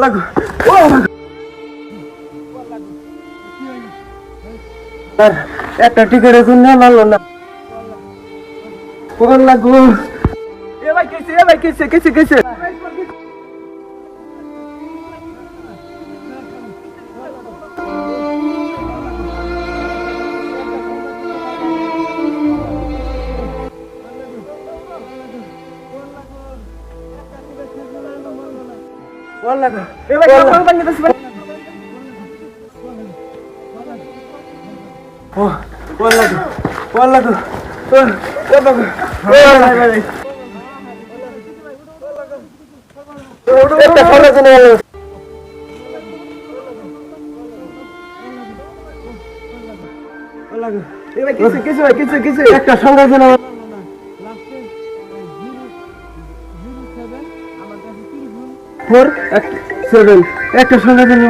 লাগো একটা টিকেটের জন্য মারলো না কোন লাগো এ ভাই কেছে কোন লাগো এ ভাই কোন বানি দছ ও কোন লাগো ও বাবা ভাই একটা ফোন জন্য লাগো এ ভাই কিছু একটা সঙ্গে জন্য লাস্টে 07 আমার কাছে 4 7 একটা সঙ্গে জন্য